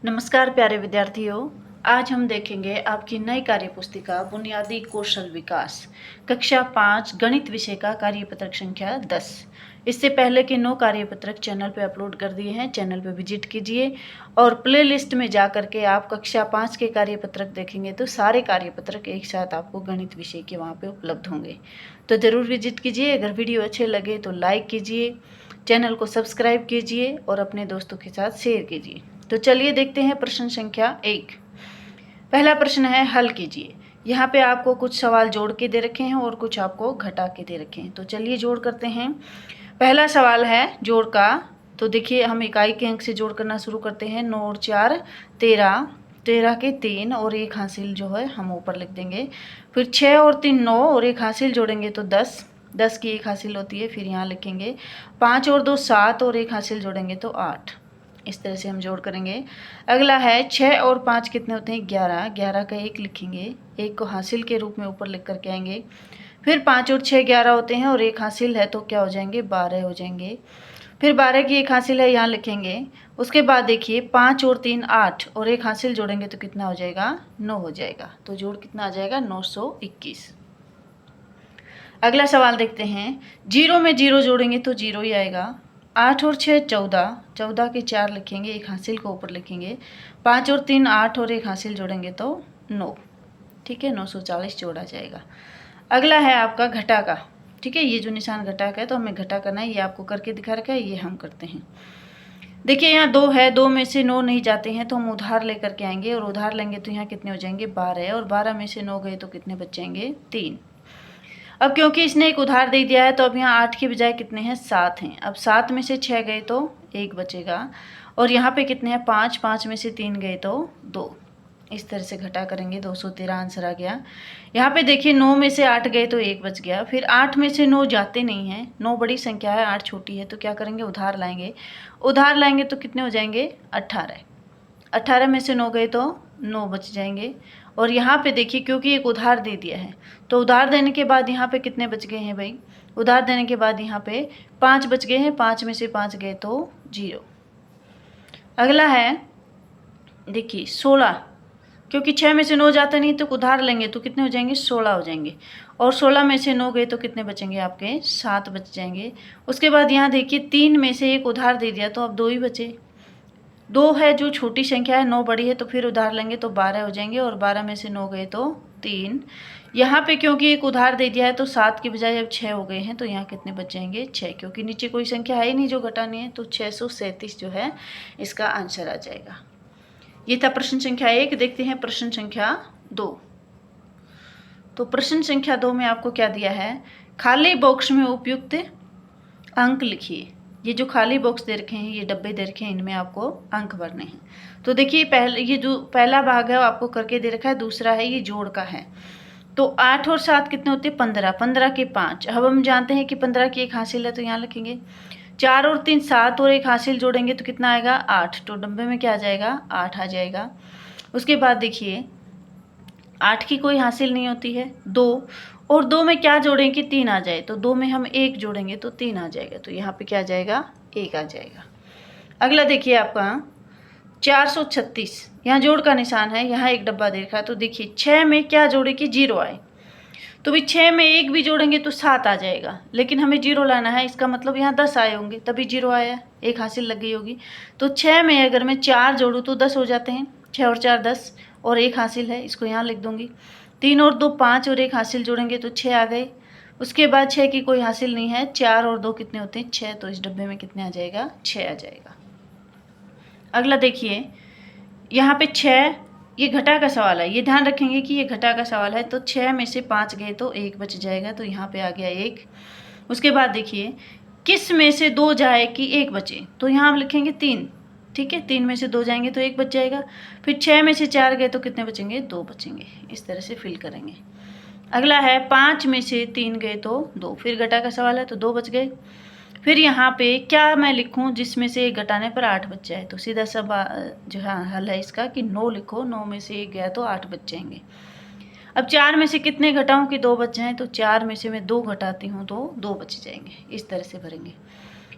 नमस्कार प्यारे विद्यार्थियों, आज हम देखेंगे आपकी नई कार्य पुस्तिका बुनियादी कौशल विकास कक्षा 5 गणित विषय का कार्यपत्रक संख्या 10। इससे पहले के 9 कार्यपत्रक चैनल पे अपलोड कर दिए हैं। चैनल पे विजिट कीजिए और प्लेलिस्ट में जा करके आप कक्षा 5 के कार्यपत्रक देखेंगे तो सारे कार्यपत्रक एक साथ आपको गणित विषय के वहाँ पे उपलब्ध होंगे। तो ज़रूर विजिट कीजिए। अगर वीडियो अच्छे लगे तो लाइक कीजिए, चैनल को सब्सक्राइब कीजिए और अपने दोस्तों के साथ शेयर कीजिए। तो चलिए देखते हैं प्रश्न संख्या 1। पहला प्रश्न है हल कीजिए। यहाँ पे आपको कुछ सवाल जोड़ के दे रखे हैं और कुछ आपको घटा के दे रखे हैं। तो चलिए जोड़ करते हैं। पहला सवाल है जोड़ का। तो देखिए हम इकाई के अंक से जोड़ करना शुरू करते हैं। 9 और 4 13, 13 के 3 और एक हासिल जो है हम ऊपर लिख देंगे। फिर 6 और 3 9 और एक हासिल जोड़ेंगे तो 10, 10 की एक हासिल होती है, फिर यहाँ लिखेंगे। 5 और 2 7 और एक हासिल जोड़ेंगे तो 8। इस तरह से हम जोड़ करेंगे। अगला है 6 और 5 कितने होते हैं 11, 11 का एक लिखेंगे, एक को हासिल के रूप में ऊपर लिख करके आएंगे। फिर 5 और 6 11 होते हैं और एक हासिल है तो क्या हो जाएंगे 12 हो जाएंगे। फिर 12 की एक हासिल है यहाँ लिखेंगे। उसके बाद देखिए 5 और 3 8 और एक हासिल जोड़ेंगे तो कितना हो जाएगा 9 हो जाएगा। तो जोड़ कितना आ जाएगा 921। अगला सवाल देखते हैं। 0 में 0 जोड़ेंगे तो 0 ही आएगा। 8 और 6 14, 14 के 4 लिखेंगे, एक हासिल को ऊपर लिखेंगे। 5 और 3 8 और एक हासिल जोड़ेंगे तो 9। ठीक है, 940 जोड़ा जाएगा। अगला है आपका घटा का। ठीक है, ये जो निशान घटा का है तो हमें घटा करना है। ये आपको करके दिखा रखा है, ये हम करते हैं। देखिए यहाँ 2 है, 2 में से 9 नहीं जाते हैं तो हम उधार लेकर के आएंगे और उधार लेंगे तो यहाँ कितने हो जाएंगे 12, और 12 में से 9 गए तो कितने बच जाएंगे 3। अब क्योंकि इसने एक उधार दे दिया है तो अब यहाँ 8 की बजाय कितने हैं 7 हैं। अब 7 में से 6 गए तो 1 बचेगा, और यहाँ पे कितने हैं 5, 5 में से 3 गए तो 2। इस तरह से घटा करेंगे 213 आंसर आ गया। यहाँ पे देखिए 9 में से 8 गए तो 1 बच गया। फिर 8 में से 9 जाते नहीं हैं, 9 बड़ी संख्या है 8 छोटी है, तो क्या करेंगे उधार लाएंगे। उधार लाएंगे तो कितने हो जाएंगे 18, 18 में से 9 गए तो 9 बच जाएंगे। और यहाँ पे देखिए क्योंकि एक उधार दे दिया है तो उधार देने के बाद यहाँ पे कितने बच गए हैं भाई, उधार देने के बाद यहाँ पे 5 बच गए हैं, 5 में से 5 गए तो 0। अगला है देखिए 16, क्योंकि 6 में से 9 जाता नहीं तो उधार लेंगे तो कितने हो जाएंगे 16 हो जाएंगे, और 16 में से 9 गए तो कितने बचेंगे आपके 7 बच जाएंगे। उसके बाद यहाँ देखिए 3 में से एक उधार दे दिया तो अब 2 ही बचे। 2 है जो छोटी संख्या है, 9 बड़ी है तो फिर उधार लेंगे तो 12 हो जाएंगे, और 12 में से 9 गए तो 3। यहाँ पे क्योंकि एक उधार दे दिया है तो 7 की बजाय अब 6 हो गए हैं, तो यहाँ कितने बच जाएंगे 6, क्योंकि नीचे कोई संख्या है ही नहीं जो घटानी है, तो 637 जो है इसका आंसर आ जाएगा। ये था प्रश्न संख्या 1। देखते हैं प्रश्न संख्या 2। तो प्रश्न संख्या 2 में आपको क्या दिया है, खाली बॉक्स में उपयुक्त अंक लिखिए। ये जो खाली बॉक्स दे रखे हैं, ये डब्बे दे रखे हैं, इनमें आपको अंक भरने हैं। तो देखिए पहले ये जो पहला भाग है वो आपको करके दे रखा है, दूसरा है ये जोड़ का है। तो 8 और 7 कितने होते हैं 15, 15 के 5। अब हम जानते हैं कि 15 की एक हासिल है तो यहाँ लिखेंगे। 4 और 3 7 और एक हासिल जोड़ेंगे तो कितना आएगा 8, तो डब्बे में क्या आ जाएगा 8 आ जाएगा। उसके बाद देखिए 8 की कोई हासिल नहीं होती है, 2 और 2 में क्या जोड़ें कि 3 आ जाए, तो 2 में हम 1 जोड़ेंगे तो 3 आ जाएगा, तो यहाँ पे क्या आ जाएगा 1 आ जाएगा। अगला देखिए आपका 436, यहाँ जोड़ का निशान है, यहाँ एक डब्बा दे रखा है। तो देखिए 6 में क्या जोड़े कि 0 आए, तो भी 6 में 1 भी जोड़ेंगे तो 7 आ जाएगा, लेकिन हमें 0 लाना है, इसका मतलब यहाँ 10 आए होंगे तभी 0 आया, एक हासिल लग गई होगी। तो 6 में अगर मैं 4 जोड़ूँ तो 10 हो जाते हैं, 6 और 4 10, और एक हासिल है इसको यहाँ लिख दूंगी। 3 और 2 5 और एक हासिल जोड़ेंगे तो 6 आ गए। उसके बाद 6 की कोई हासिल नहीं है, 4 और 2 कितने होते हैं 6, तो इस डब्बे में कितने आ जाएगा 6 आ जाएगा। अगला देखिए यहाँ पे 6, ये घटा का सवाल है, ये ध्यान रखेंगे कि ये घटा का सवाल है। तो 6 में से 5 गए तो 1 बच जाएगा, तो यहाँ पे आ गया 1। उसके बाद देखिए किस में से 2 जाए कि 1 बचे, तो यहाँ हम लिखेंगे 3। ठीक है, 3 में से 2 जाएंगे तो 1 बच जाएगा। फिर 6 में से 4 गए तो कितने बचेंगे 2 बचेंगे। इस तरह से फिल करेंगे। अगला है 5 में से 3 गए तो 2, फिर घटा का सवाल है तो 2 बच गए। फिर यहाँ पे क्या मैं लिखूँ जिसमें से 1 घटाने पर 8 बच जाए, तो सीधा सा जो है हल है इसका कि 9 लिखो, 9 में से 1 गया तो 8 बच जाएंगे। अब 4 में से कितने घटाऊँ कि 2 बच जाएँ, तो 4 में से मैं 2 घटाती हूँ तो 2 बच जाएंगे। इस तरह से भरेंगे।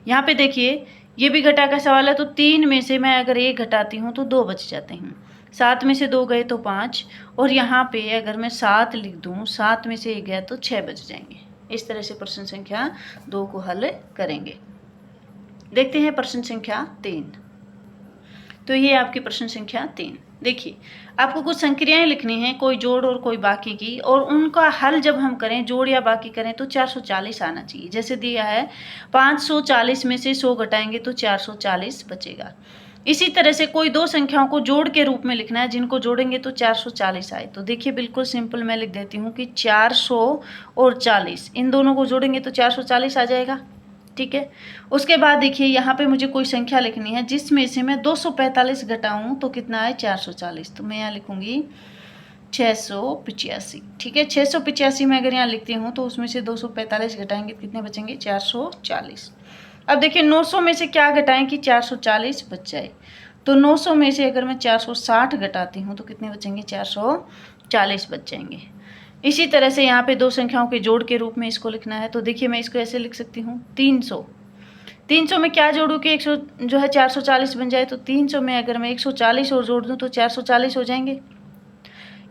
यहाँ पे देखिए ये भी घटा का सवाल है, तो 3 में से मैं अगर 1 घटाती हूँ तो 2 बच जाते हैं। 7 में से 2 गए तो 5, और यहाँ पे अगर मैं 7 लिख दूँ, 7 में से 1 गया तो 6 बच जाएंगे। इस तरह से प्रश्न संख्या 2 को हल करेंगे। देखते हैं प्रश्न संख्या 3। तो ये आपकी प्रश्न संख्या 3। देखिए, आपको कुछ संक्रियाएं लिखनी है, कोई जोड़ और कोई बाकी की, और उनका हल जब हम करें, जोड़ या बाकी करें, तो 440 आना चाहिए। जैसे दिया है 540 में से 100 घटाएंगे तो 440 बचेगा। इसी तरह से कोई दो संख्याओं को जोड़ के रूप में लिखना है, जिनको जोड़ेंगे तो 440 आए। तो देखिए बिल्कुल सिंपल मैं लिख देती हूँ कि 400 और 40, इन दोनों को जोड़ेंगे तो 440 आ जाएगा। ठीक है, उसके बाद देखिए यहाँ पे मुझे कोई संख्या लिखनी है जिसमें से मैं 245 घटाऊं तो कितना है 440। तो मैं यहाँ लिखूंगी 685। ठीक है, 685 में अगर यहाँ लिखती हूँ तो उसमें से 245 घटाएंगे तो कितने बचेंगे 440। अब देखिए 900 में से क्या घटाएं कि 440 बच जाए। तो 900 में से अगर मैं 460 घटाती हूँ तो कितने बचेंगे 440 बच जाएंगे। इसी तरह से यहाँ पे दो संख्याओं के जोड़ के रूप में इसको लिखना है। तो देखिए मैं इसको ऐसे लिख सकती हूँ 300 में क्या जोड़ूँ कि 100 जो है 440 बन जाए। तो 300 में अगर मैं 140 और जोड़ दूँ तो 440 हो जाएंगे।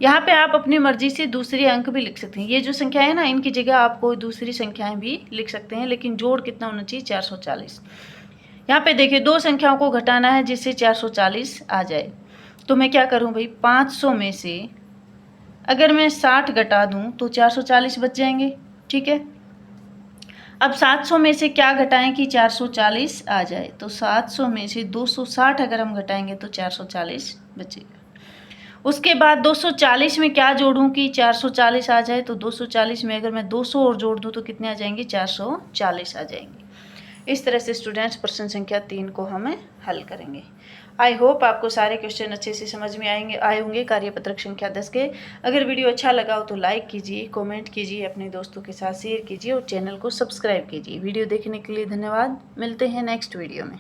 यहाँ पे आप अपनी मर्जी से दूसरे अंक भी लिख सकते हैं। ये जो संख्या है ना, इनकी जगह आप कोई दूसरी संख्याएं भी लिख सकते हैं, लेकिन जोड़ कितना होना चाहिए 440। यहाँ पे देखिए दो संख्याओं को घटाना है जिससे 440 आ जाए। तो मैं क्या करूँ भाई, 500 में से अगर मैं 60 घटा दूँ तो 440 बच जाएंगे। ठीक है, अब 700 में से क्या घटाएं कि 440 आ जाए। तो 700 में से 260 अगर हम घटाएंगे तो 440 बचेगा। उसके बाद 240 में क्या जोड़ूं कि 440 आ जाए। तो 240 में अगर मैं 200 और जोड़ दूं तो कितने आ जाएंगे 440 आ जाएंगे। इस तरह से स्टूडेंट्स प्रश्न संख्या 3 को हमें हल करेंगे। आई होप आपको सारे क्वेश्चन अच्छे से समझ में आए होंगे कार्यपत्रक संख्या 10 के। अगर वीडियो अच्छा लगा हो तो लाइक कीजिए, कमेंट कीजिए, अपने दोस्तों के साथ शेयर कीजिए और चैनल को सब्सक्राइब कीजिए। वीडियो देखने के लिए धन्यवाद। मिलते हैं नेक्स्ट वीडियो में।